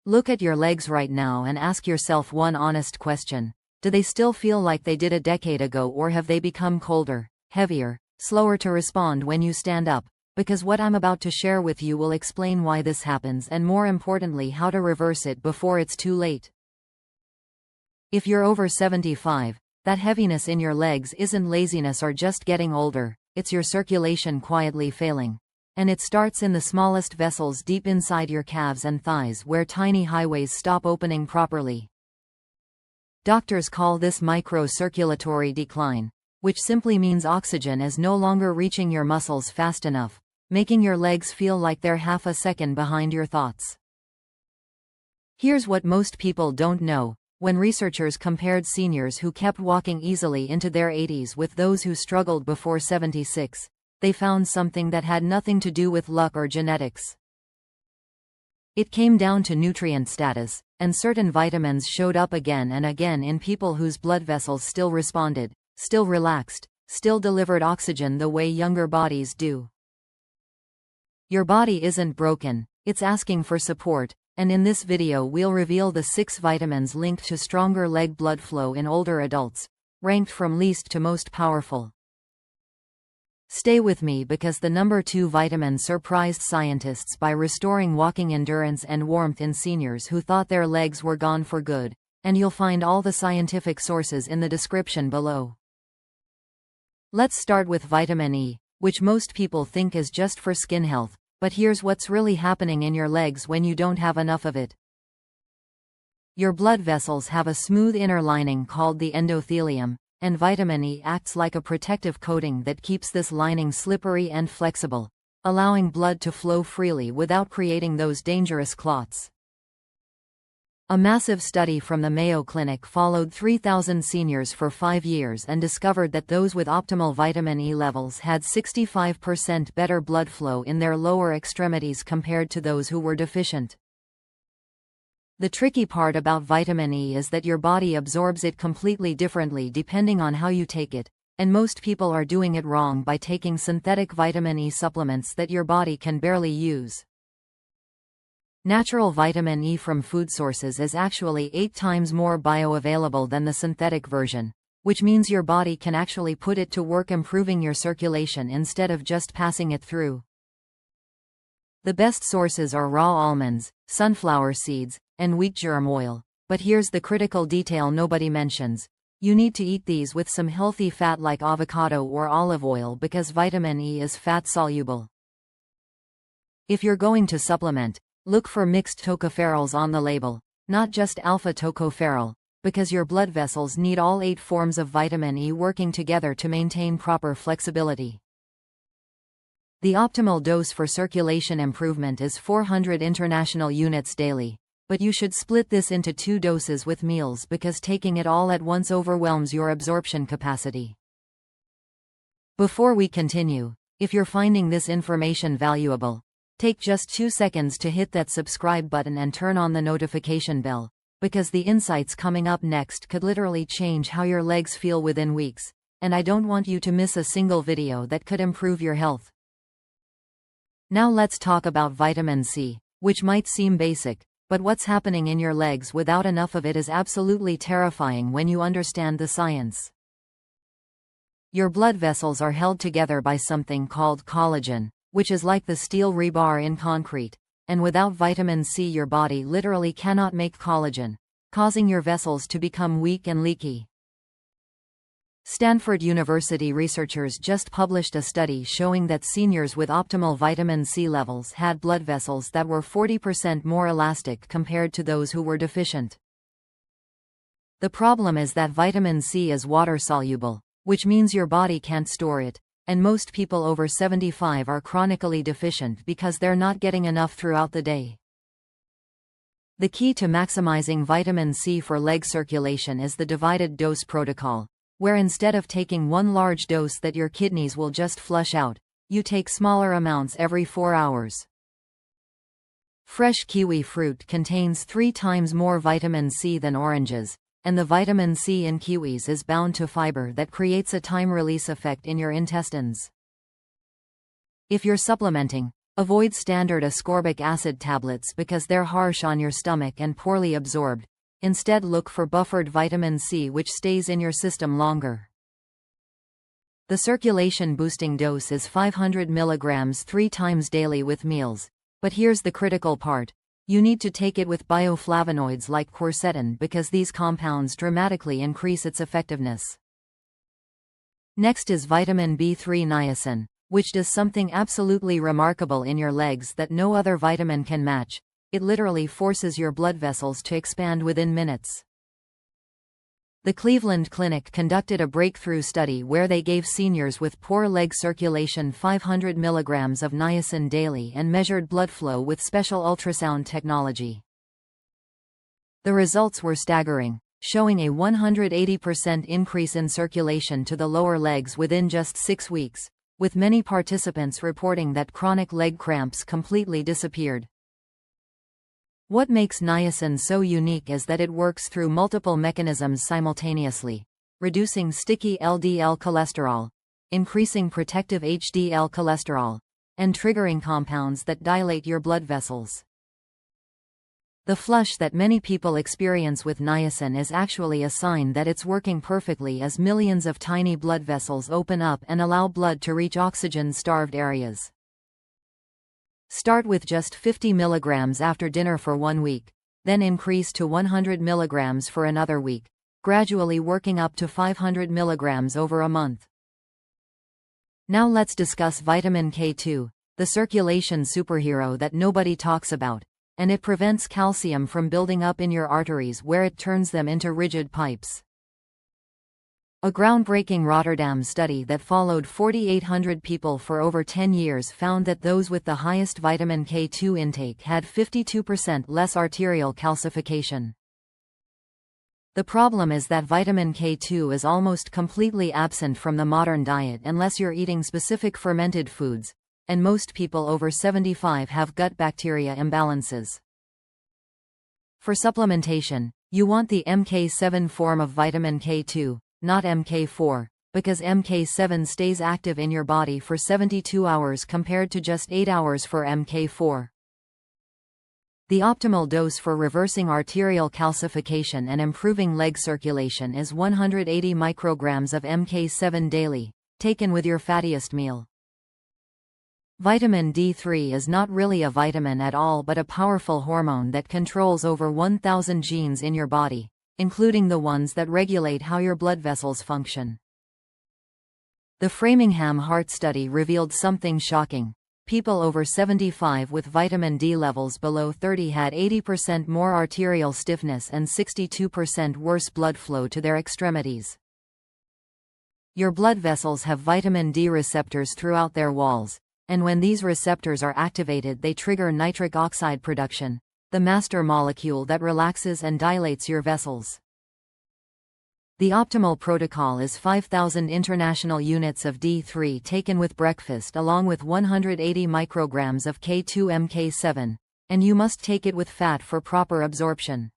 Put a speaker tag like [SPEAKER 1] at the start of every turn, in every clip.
[SPEAKER 1] Look at your legs right now and ask yourself one honest question. Do they still feel like they did a decade ago, or have they become colder, heavier, slower to respond when you stand up? Because what I'm about to share with you will explain why this happens, and more importantly how to reverse it before it's too late. If you're over 75, that heaviness in your legs isn't laziness or just getting older, it's your circulation quietly failing. And it starts in the smallest vessels deep inside your calves and thighs, where tiny highways stop opening properly. Doctors call this microcirculatory decline, which simply means oxygen is no longer reaching your muscles fast enough, making your legs feel like they're half a second behind your thoughts. Here's what most people don't know. When researchers compared seniors who kept walking easily into their 80s with those who struggled before 76, they found something that had nothing to do with luck or genetics. It came down to nutrient status, and certain vitamins showed up again and again in people whose blood vessels still responded, still relaxed, still delivered oxygen the way younger bodies do. Your body isn't broken, it's asking for support, and in this video we'll reveal the 6 vitamins linked to stronger leg blood flow in older adults, ranked from least to most powerful. Stay with me, because the number 2 vitamin surprised scientists by restoring walking endurance and warmth in seniors who thought their legs were gone for good, and you'll find all the scientific sources in the description below. Let's start with vitamin E, which most people think is just for skin health, but here's what's really happening in your legs when you don't have enough of it. Your blood vessels have a smooth inner lining called the endothelium, and vitamin E acts like a protective coating that keeps this lining slippery and flexible, allowing blood to flow freely without creating those dangerous clots. A massive study from the Mayo Clinic followed 3,000 seniors for 5 years and discovered that those with optimal vitamin E levels had 65% better blood flow in their lower extremities compared to those who were deficient. The tricky part about vitamin E is that your body absorbs it completely differently depending on how you take it, and most people are doing it wrong by taking synthetic vitamin E supplements that your body can barely use. Natural vitamin E from food sources is actually 8 times more bioavailable than the synthetic version, which means your body can actually put it to work improving your circulation instead of just passing it through. The best sources are raw almonds, sunflower seeds, and wheat germ oil, but here's the critical detail nobody mentions. You need to eat these with some healthy fat like avocado or olive oil, because vitamin E is fat-soluble. If you're going to supplement, look for mixed tocopherols on the label, not just alpha-tocopherol, because your blood vessels need all 8 forms of vitamin E working together to maintain proper flexibility. The optimal dose for circulation improvement is 400 international units daily, but you should split this into 2 doses with meals, because taking it all at once overwhelms your absorption capacity. Before we continue, if you're finding this information valuable, take just 2 seconds to hit that subscribe button and turn on the notification bell, because the insights coming up next could literally change how your legs feel within weeks, and I don't want you to miss a single video that could improve your health. Now let's talk about vitamin C, which might seem basic, but what's happening in your legs without enough of it is absolutely terrifying when you understand the science. Your blood vessels are held together by something called collagen, which is like the steel rebar in concrete, and without vitamin C your body literally cannot make collagen, causing your vessels to become weak and leaky. Stanford University researchers just published a study showing that seniors with optimal vitamin C levels had blood vessels that were 40% more elastic compared to those who were deficient. The problem is that vitamin C is water-soluble, which means your body can't store it, and most people over 75 are chronically deficient because they're not getting enough throughout the day. The key to maximizing vitamin C for leg circulation is the divided dose protocol, where instead of taking one large dose that your kidneys will just flush out, you take smaller amounts every 4 hours. Fresh kiwi fruit contains 3 times more vitamin C than oranges, and the vitamin C in kiwis is bound to fiber that creates a time-release effect in your intestines. If you're supplementing, Avoid standard ascorbic acid tablets because they're harsh on your stomach and poorly absorbed. Instead, look for buffered vitamin C which stays in your system longer. The circulation boosting dose is 500 mg 3 times daily with meals. But here's the critical part. You need to take it with bioflavonoids like quercetin because these compounds dramatically increase its effectiveness. Next is vitamin B3 niacin, which does something absolutely remarkable in your legs that no other vitamin can match. It literally forces your blood vessels to expand within minutes. The Cleveland Clinic conducted a breakthrough study where they gave seniors with poor leg circulation 500 mg of niacin daily and measured blood flow with special ultrasound technology. The results were staggering, showing a 180% increase in circulation to the lower legs within just 6 weeks, with many participants reporting that chronic leg cramps completely disappeared. What makes niacin so unique is that it works through multiple mechanisms simultaneously, reducing sticky LDL cholesterol, increasing protective HDL cholesterol, and triggering compounds that dilate your blood vessels. The flush that many people experience with niacin is actually a sign that it's working perfectly as millions of tiny blood vessels open up and allow blood to reach oxygen-starved areas. Start with just 50 mg after dinner for 1 week, then increase to 100 mg for another week, gradually working up to 500 mg over a month. Now let's discuss vitamin K2, the circulation superhero that nobody talks about, and it prevents calcium from building up in your arteries where it turns them into rigid pipes. A groundbreaking Rotterdam study that followed 4,800 people for over 10 years found that those with the highest vitamin K2 intake had 52% less arterial calcification. The problem is that vitamin K2 is almost completely absent from the modern diet unless you're eating specific fermented foods, and most people over 75 have gut bacteria imbalances. For supplementation, you want the MK7 form of vitamin K2, not MK4, because MK7 stays active in your body for 72 hours compared to just 8 hours for MK4. The optimal dose for reversing arterial calcification and improving leg circulation is 180 micrograms of MK7 daily, taken with your fattiest meal. Vitamin D3 is not really a vitamin at all but a powerful hormone that controls over 1,000 genes in your body, including the ones that regulate how your blood vessels function. The Framingham Heart Study revealed something shocking. People over 75 with vitamin D levels below 30 had 80% more arterial stiffness and 62% worse blood flow to their extremities. Your blood vessels have vitamin D receptors throughout their walls, and when these receptors are activated they trigger nitric oxide production, the master molecule that relaxes and dilates your vessels. The optimal protocol is 5,000 international units of D3 taken with breakfast along with 180 micrograms of K2-MK7, and you must take it with fat for proper absorption.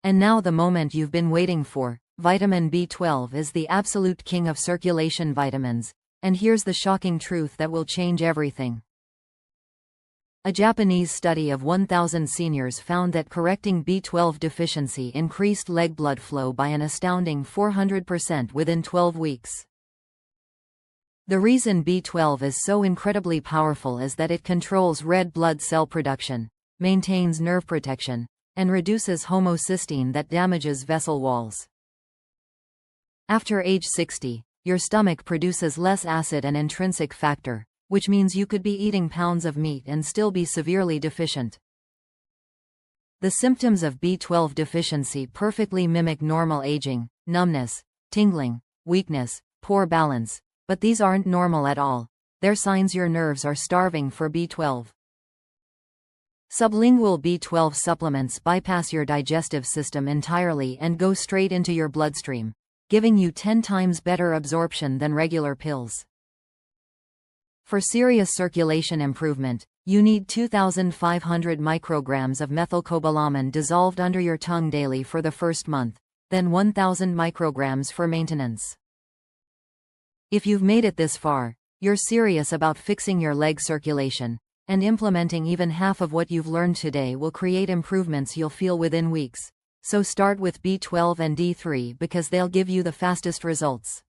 [SPEAKER 1] And now the moment you've been waiting for. Vitamin B12 is the absolute king of circulation vitamins, and here's the shocking truth that will change everything. A Japanese study of 1,000 seniors found that correcting B12 deficiency increased leg blood flow by an astounding 400% within 12 weeks. The reason B12 is so incredibly powerful is that it controls red blood cell production, maintains nerve protection, and reduces homocysteine that damages vessel walls. After age 60, your stomach produces less acid and intrinsic factor, which means you could be eating pounds of meat and still be severely deficient. The symptoms of B12 deficiency perfectly mimic normal aging: numbness, tingling, weakness, poor balance, but these aren't normal at all. They're signs your nerves are starving for B12. Sublingual B12 supplements bypass your digestive system entirely and go straight into your bloodstream, giving you 10 times better absorption than regular pills. For serious circulation improvement, you need 2,500 micrograms of methylcobalamin dissolved under your tongue daily for the first month, then 1,000 micrograms for maintenance. If you've made it this far, You're serious about fixing your leg circulation, and implementing even half of what you've learned today will create improvements you'll feel within weeks. So start with B12 and D3 because they'll give you the fastest results.